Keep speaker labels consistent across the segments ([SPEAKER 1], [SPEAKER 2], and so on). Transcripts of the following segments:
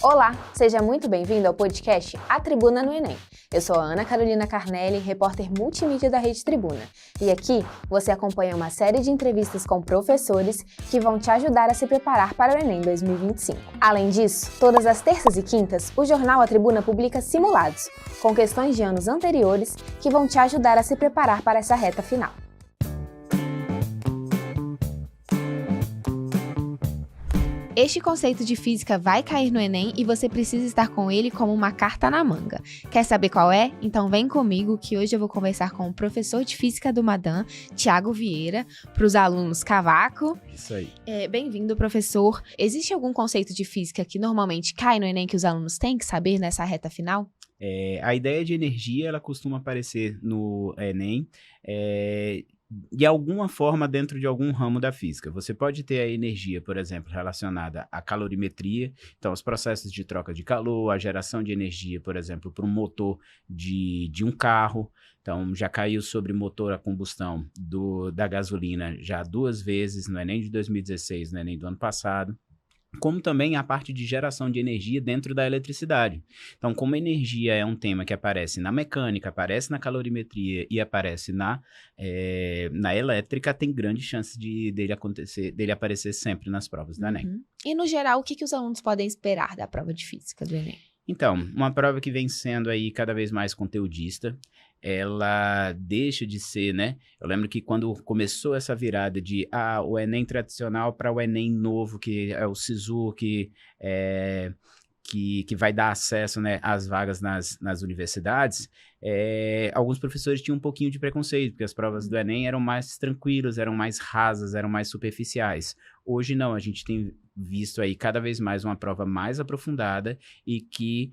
[SPEAKER 1] Olá, seja muito bem-vindo ao podcast A Tribuna no Enem. Eu sou a Ana Carolina Carnelli, repórter multimídia da Rede Tribuna. E aqui você acompanha uma série de entrevistas com professores que vão te ajudar a se preparar para o Enem 2025. Além disso, todas as terças e quintas, o jornal A Tribuna publica simulados, com questões de anos anteriores que vão te ajudar a se preparar para essa reta final. Este conceito de física vai cair no Enem e você precisa estar com ele como uma carta na manga. Quer saber qual é? Então vem comigo que hoje eu vou conversar com o professor de física do Madam, Thiago Vieira, para os alunos Cavaco.
[SPEAKER 2] Isso aí.
[SPEAKER 1] Bem-vindo, professor. Existe algum conceito de física que normalmente cai no Enem que os alunos têm que saber nessa reta final?
[SPEAKER 2] A ideia de energia, ela costuma aparecer no Enem, de alguma forma dentro de algum ramo da física. Você pode ter a energia, por exemplo, relacionada à calorimetria, então os processos de troca de calor, a geração de energia, por exemplo, para um motor de um carro. Então, já caiu sobre motor a combustão da gasolina já 2 vezes, no Enem de 2016, no Enem do ano passado. Como também a parte de geração de energia dentro da eletricidade. Então, como energia é um tema que aparece na mecânica, aparece na calorimetria e aparece na elétrica, tem grande chance dele aparecer sempre nas provas do Enem.
[SPEAKER 1] E, no geral, o que os alunos podem esperar da prova de física do Enem?
[SPEAKER 2] Então, uma prova que vem sendo aí cada vez mais conteudista, ela deixa de ser, né? Eu lembro que quando começou essa virada de o Enem tradicional para o Enem novo, que é o SISU, que vai dar acesso, né, às vagas nas universidades, alguns professores tinham um pouquinho de preconceito, porque as provas do Enem eram mais tranquilas, eram mais rasas, eram mais superficiais. Hoje não, a gente tem visto aí cada vez mais uma prova mais aprofundada e que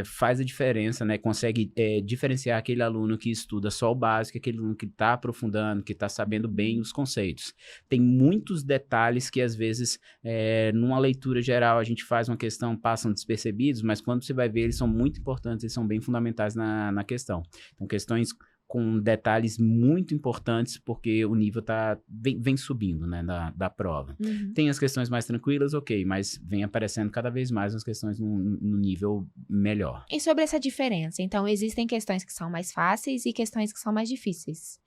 [SPEAKER 2] faz a diferença, né? Consegue diferenciar aquele aluno que estuda só o básico, aquele aluno que está aprofundando, que está sabendo bem os conceitos. Tem muitos detalhes que, às vezes, numa leitura geral, a gente faz uma questão, passam despercebidos, mas quando você vai ver, eles são muito importantes e são bem fundamentais na questão. Então, questões com detalhes muito importantes, porque o nível vem subindo, né, da prova. Tem as questões mais tranquilas, ok, mas vem aparecendo cada vez mais as questões no nível melhor.
[SPEAKER 1] E sobre essa diferença, então, existem questões que são mais fáceis e questões que são mais difíceis.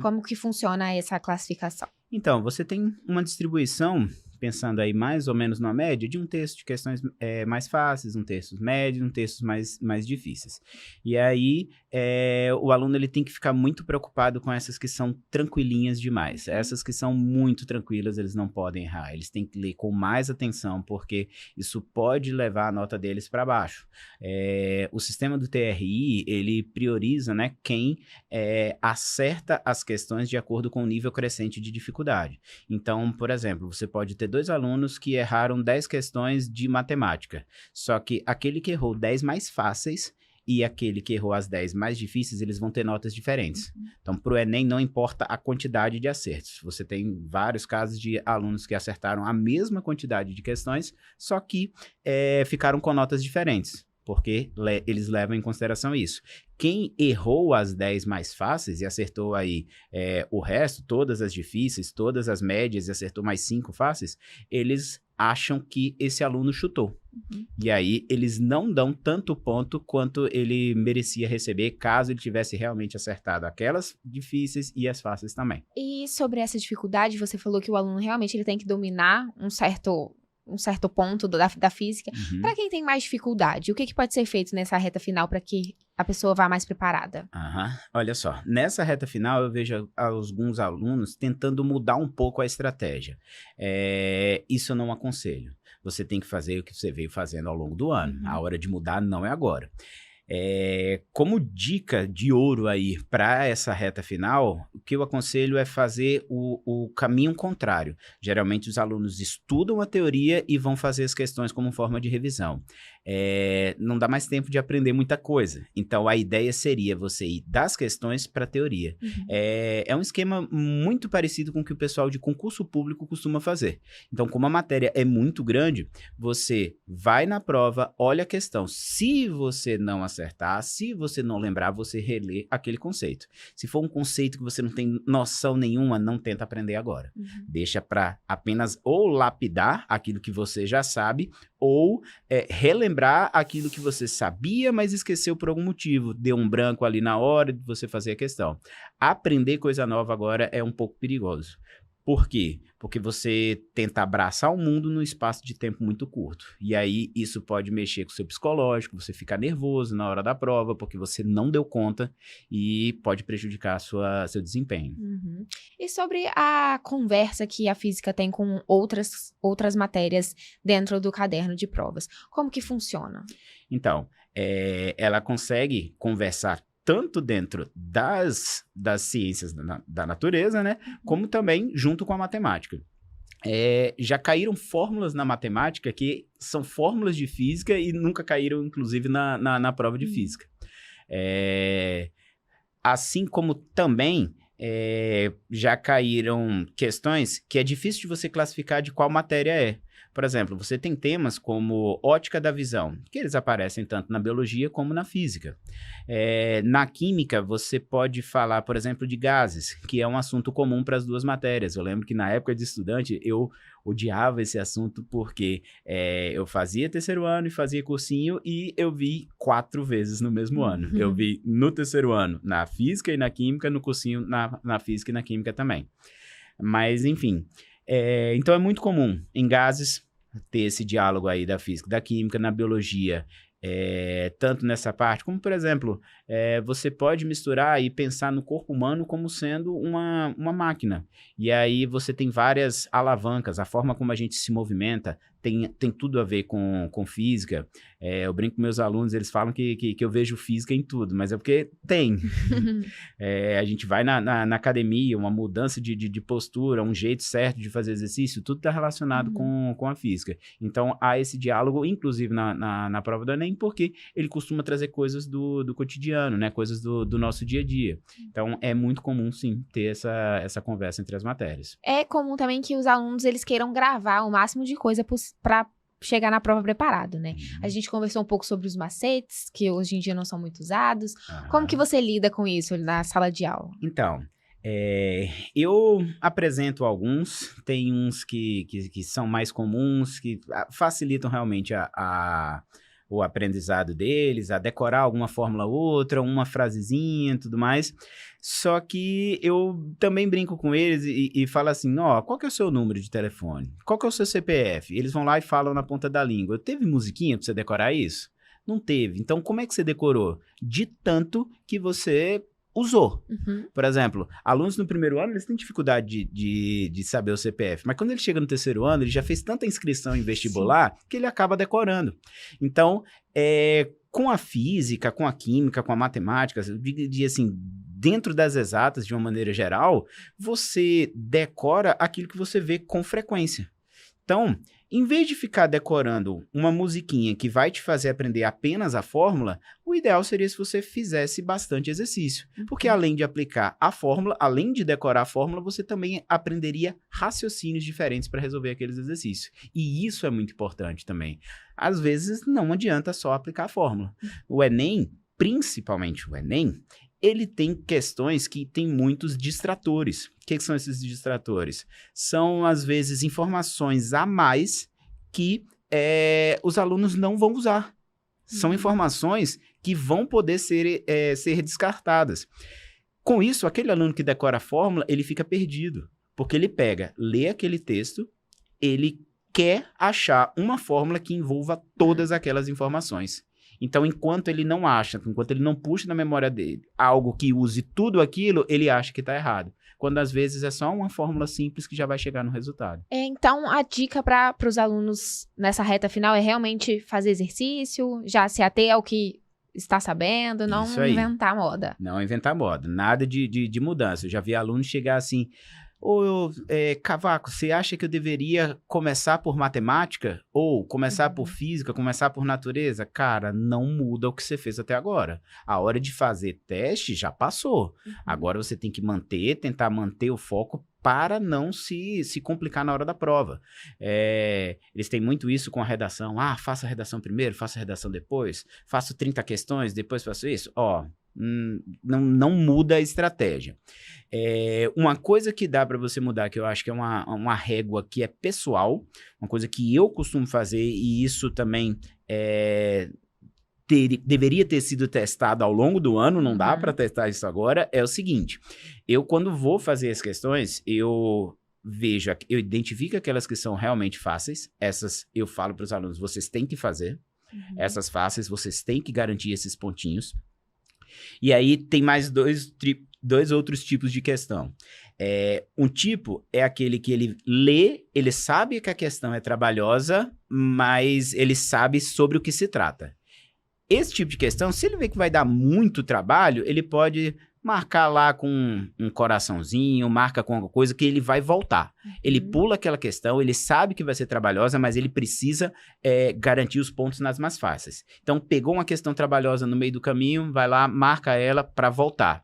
[SPEAKER 1] Como que funciona essa classificação?
[SPEAKER 2] Então, você tem uma distribuição, pensando aí mais ou menos numa média, de um terço de questões mais fáceis, um terço médio, um terço mais difíceis. E aí, o aluno ele tem que ficar muito preocupado com essas que são tranquilinhas demais. Essas que são muito tranquilas, eles não podem errar. Eles têm que ler com mais atenção, porque isso pode levar a nota deles para baixo. O sistema do TRI, ele prioriza, né, quem acerta as questões de acordo com o nível crescente de dificuldade. Então, por exemplo, você pode ter 2 alunos que erraram 10 questões de matemática, só que aquele que errou 10 mais fáceis e aquele que errou as 10 mais difíceis, eles vão ter notas diferentes. Então, para o Enem, não importa a quantidade de acertos. Você tem vários casos de alunos que acertaram a mesma quantidade de questões, só que ficaram com notas diferentes, porque eles levam em consideração isso. Quem errou as 10 mais fáceis e acertou aí o resto, todas as difíceis, todas as médias e acertou mais 5 fáceis, eles acham que esse aluno chutou. E aí, eles não dão tanto ponto quanto ele merecia receber, caso ele tivesse realmente acertado aquelas difíceis e as fáceis também.
[SPEAKER 1] E sobre essa dificuldade, você falou que o aluno realmente ele tem que dominar um certo ponto da física. Para quem tem mais dificuldade, o que pode ser feito nessa reta final para que a pessoa vá mais preparada?
[SPEAKER 2] Olha só, nessa reta final eu vejo alguns alunos tentando mudar um pouco a estratégia. Isso eu não aconselho. Você tem que fazer o que você veio fazendo ao longo do ano. A hora de mudar não é agora. Como dica de ouro aí para essa reta final, o que eu aconselho é fazer o caminho contrário. Geralmente os alunos estudam a teoria e vão fazer as questões como forma de revisão. Não dá mais tempo de aprender muita coisa. Então a ideia seria você ir das questões para a teoria. É um esquema muito parecido com o que o pessoal de concurso público costuma fazer. Então, como a matéria é muito grande, você vai na prova, olha a questão. Se você não acertar, acertar. Se você não lembrar, você relê aquele conceito. Se for um conceito que você não tem noção nenhuma, não tenta aprender agora. Deixa para apenas ou lapidar aquilo que você já sabe, ou relembrar aquilo que você sabia, mas esqueceu por algum motivo. Deu um branco ali na hora de você fazer a questão. Aprender coisa nova agora é um pouco perigoso. Por quê? Porque você tenta abraçar o mundo num espaço de tempo muito curto. E aí isso pode mexer com o seu psicológico, você ficar nervoso na hora da prova, porque você não deu conta e pode prejudicar seu desempenho.
[SPEAKER 1] E sobre a conversa que a física tem com outras matérias dentro do caderno de provas, como que funciona?
[SPEAKER 2] Então, ela consegue conversar tanto dentro das ciências da natureza, né, como também junto com a matemática. Já caíram fórmulas na matemática que são fórmulas de física e nunca caíram, inclusive, na prova de física. Assim como também já caíram questões que é difícil de você classificar de qual matéria é. Por exemplo, você tem temas como ótica da visão, que eles aparecem tanto na biologia como na física. Na química, você pode falar, por exemplo, de gases, que é um assunto comum para as duas matérias. Eu lembro que na época de estudante, eu odiava esse assunto porque eu fazia terceiro ano e fazia cursinho e eu vi 4 vezes no mesmo ano. Eu vi no terceiro ano na física e na química, no cursinho na física e na química também. Mas, enfim, então é muito comum em gases ter esse diálogo aí da física, da química, na biologia, tanto nessa parte, como, por exemplo, você pode misturar e pensar no corpo humano como sendo uma máquina. E aí você tem várias alavancas, a forma como a gente se movimenta tem tudo a ver com física. Eu brinco com meus alunos, eles falam que eu vejo física em tudo, mas é porque tem. A gente vai na academia, uma mudança de postura, um jeito certo de fazer exercício, tudo está relacionado com a física. Então, há esse diálogo, inclusive na prova do Enem, porque ele costuma trazer coisas do cotidiano, né? Coisas do nosso dia a dia. Então, é muito comum, sim, ter essa conversa entre as matérias.
[SPEAKER 1] É comum também que os alunos eles queiram gravar o máximo de coisa para chegar na prova preparado, né? A gente conversou um pouco sobre os macetes, que hoje em dia não são muito usados. Como que você lida com isso na sala de aula?
[SPEAKER 2] Então, eu apresento alguns, tem uns que são mais comuns, que facilitam realmente o aprendizado deles, a decorar alguma fórmula ou outra, uma frasezinha e tudo mais. Só que eu também brinco com eles e falo assim, qual que é o seu número de telefone? Qual que é o seu CPF? Eles vão lá e falam na ponta da língua. Teve musiquinha pra você decorar isso? Não teve. Então, como é que você decorou? De tanto que você usou. Por exemplo, alunos no primeiro ano, eles têm dificuldade de saber o CPF, mas quando ele chega no terceiro ano, ele já fez tanta inscrição em vestibular que ele acaba decorando. Então, com a física, com a química, com a matemática, assim, dentro das exatas, de uma maneira geral, você decora aquilo que você vê com frequência. Então, em vez de ficar decorando uma musiquinha que vai te fazer aprender apenas a fórmula, o ideal seria se você fizesse bastante exercício. Porque além de aplicar a fórmula, além de decorar a fórmula, você também aprenderia raciocínios diferentes para resolver aqueles exercícios. E isso é muito importante também. Às vezes, não adianta só aplicar a fórmula. O Enem, principalmente o Enem, ele tem questões que tem muitos distratores. O que são esses distratores? São, às vezes, informações a mais que os alunos não vão usar. São informações que vão poder ser descartadas. Com isso, aquele aluno que decora a fórmula, ele fica perdido. Porque ele lê aquele texto, ele quer achar uma fórmula que envolva todas aquelas informações. Então, enquanto ele não acha, enquanto ele não puxa na memória dele algo que use tudo aquilo, ele acha que está errado. Quando, às vezes, é só uma fórmula simples que já vai chegar no resultado.
[SPEAKER 1] Então, a dica para os alunos nessa reta final é realmente fazer exercício, já se ater ao que está sabendo, não inventar moda.
[SPEAKER 2] Não inventar moda, nada de mudança. Eu já vi alunos chegar assim... Cavaco, você acha que eu deveria começar por matemática? Ou começar por física, começar por natureza? Cara, não muda o que você fez até agora. A hora de fazer teste já passou. Agora você tem que tentar manter o foco para não se complicar na hora da prova. Eles têm muito isso com a redação. Faça a redação primeiro, faça a redação depois, faço 30 questões, depois faço isso. Não muda a estratégia. Uma coisa que dá para você mudar, que eu acho que é uma régua que é pessoal, uma coisa que eu costumo fazer, e isso também deveria ter sido testado ao longo do ano, não dá para testar isso agora, é o seguinte: eu, quando vou fazer as questões, eu identifico aquelas que são realmente fáceis, essas eu falo para os alunos, vocês têm que fazer, essas fáceis, vocês têm que garantir esses pontinhos. E aí tem mais dois outros tipos de questão. Um tipo é aquele que ele lê, ele sabe que a questão é trabalhosa, mas ele sabe sobre o que se trata. Esse tipo de questão, se ele vê que vai dar muito trabalho, ele pode marcar lá com um coraçãozinho, marca com alguma coisa que ele vai voltar. Ele pula aquela questão, ele sabe que vai ser trabalhosa, mas ele precisa garantir os pontos nas mais fáceis. Então, pegou uma questão trabalhosa no meio do caminho, vai lá, marca ela para voltar.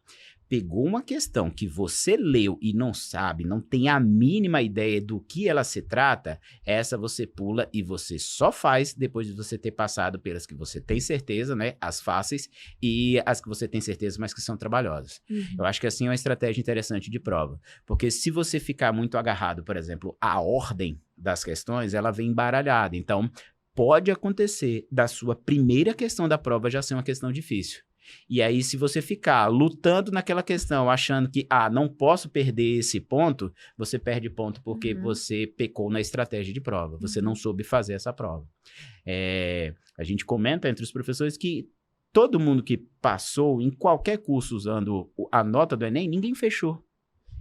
[SPEAKER 2] Pegou uma questão que você leu e não sabe, não tem a mínima ideia do que ela se trata, essa você pula e você só faz depois de você ter passado pelas que você tem certeza, né, as fáceis, e as que você tem certeza, mas que são trabalhosas. Eu acho que assim é uma estratégia interessante de prova, porque se você ficar muito agarrado, por exemplo, à ordem das questões, ela vem embaralhada. Então, pode acontecer da sua primeira questão da prova já ser uma questão difícil. E aí, se você ficar lutando naquela questão, achando que, não posso perder esse ponto, você perde ponto porque você pecou na estratégia de prova, você não soube fazer essa prova. A gente comenta entre os professores que todo mundo que passou em qualquer curso usando a nota do Enem, ninguém fechou.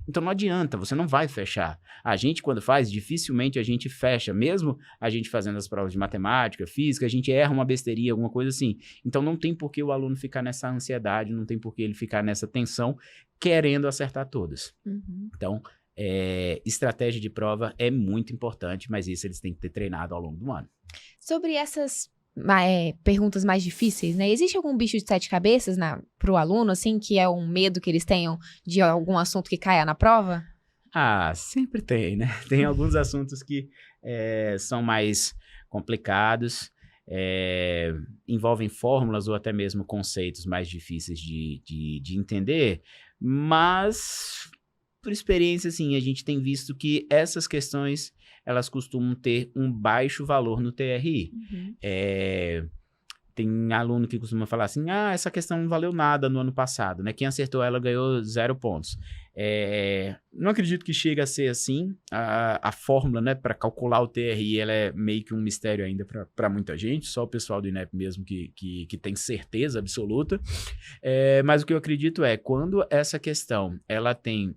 [SPEAKER 2] Então não adianta, você não vai fechar. A gente, quando faz, dificilmente a gente fecha. Mesmo a gente fazendo as provas de matemática, física, a gente erra uma besteirinha, alguma coisa assim. Então não tem por que o aluno ficar nessa ansiedade, não tem por que ele ficar nessa tensão, querendo acertar todas. Então, estratégia de prova é muito importante, mas isso eles têm que ter treinado ao longo do ano.
[SPEAKER 1] Sobre essas perguntas mais difíceis, né? Existe algum bicho de 7 cabeças para o aluno, assim, que é um medo que eles tenham de algum assunto que caia na prova?
[SPEAKER 2] Sempre tem, né? Tem alguns assuntos que são mais complicados, envolvem fórmulas ou até mesmo conceitos mais difíceis de entender, mas, por experiência, assim, a gente tem visto que essas questões elas costumam ter um baixo valor no TRI. Tem aluno que costuma falar assim, essa questão não valeu nada no ano passado, né? Quem acertou ela ganhou 0 pontos. Não acredito que chegue a ser assim. A fórmula, né, para calcular o TRI, ela é meio que um mistério ainda para muita gente, só o pessoal do INEP mesmo que tem certeza absoluta. Mas o que eu acredito quando essa questão ela tem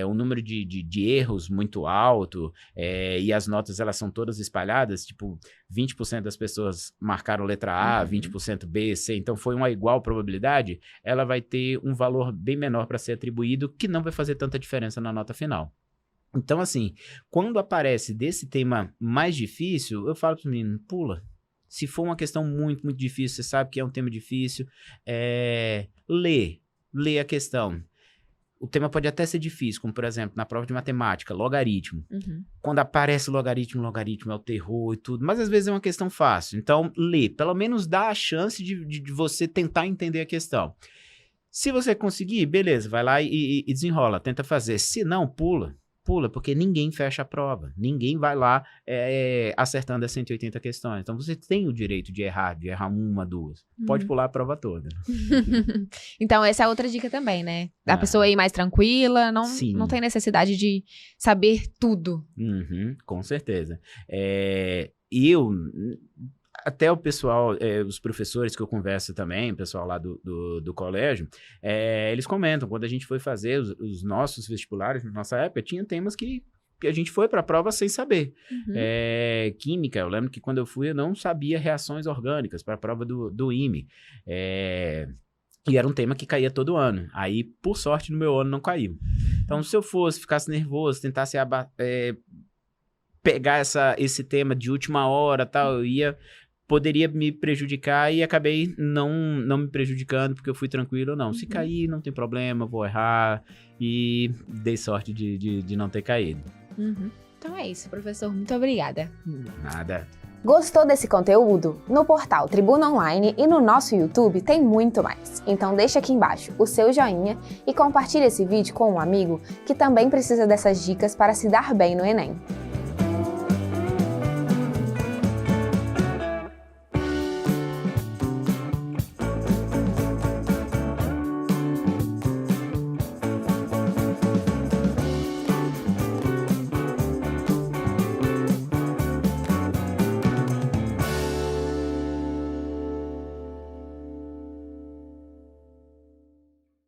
[SPEAKER 2] um número de erros muito alto, e as notas elas são todas espalhadas, tipo 20% das pessoas marcaram letra A, 20% B, C, então foi uma igual probabilidade, ela vai ter um valor bem menor para ser atribuído, que não vai fazer tanta diferença na nota final. Então, assim, quando aparece desse tema mais difícil, eu falo para os meninos, pula. Se for uma questão muito, muito difícil, você sabe que é um tema difícil, lê a questão. O tema pode até ser difícil, como, por exemplo, na prova de matemática, logaritmo. Quando aparece logaritmo é o terror e tudo, mas às vezes é uma questão fácil. Então, lê. Pelo menos dá a chance de você tentar entender a questão. Se você conseguir, beleza, vai lá e desenrola, tenta fazer. Se não, pula, porque ninguém fecha a prova. Ninguém vai lá acertando as 180 questões. Então, você tem o direito de errar uma, duas. Pode pular a prova toda.
[SPEAKER 1] Então, essa é outra dica também, né? A pessoa ir mais tranquila, não tem necessidade de saber tudo.
[SPEAKER 2] Com certeza. Até o pessoal, os professores que eu converso também, o pessoal lá do colégio, eles comentam, quando a gente foi fazer os nossos vestibulares, na nossa época, tinha temas que a gente foi para a prova sem saber. Química, eu lembro que quando eu fui, eu não sabia reações orgânicas para a prova do IME. E era um tema que caía todo ano. Aí, por sorte, no meu ano não caiu. Então, se eu ficasse nervoso, tentasse pegar esse tema de última hora, tal, eu ia poderia me prejudicar e acabei não me prejudicando porque eu fui tranquilo. Não, se cair não tem problema, vou errar e dei sorte de não ter caído.
[SPEAKER 1] Então é isso, professor. Muito obrigada.
[SPEAKER 2] Nada.
[SPEAKER 1] Gostou desse conteúdo? No portal Tribuna Online e no nosso YouTube tem muito mais. Então deixa aqui embaixo o seu joinha e compartilhe esse vídeo com um amigo que também precisa dessas dicas para se dar bem no Enem.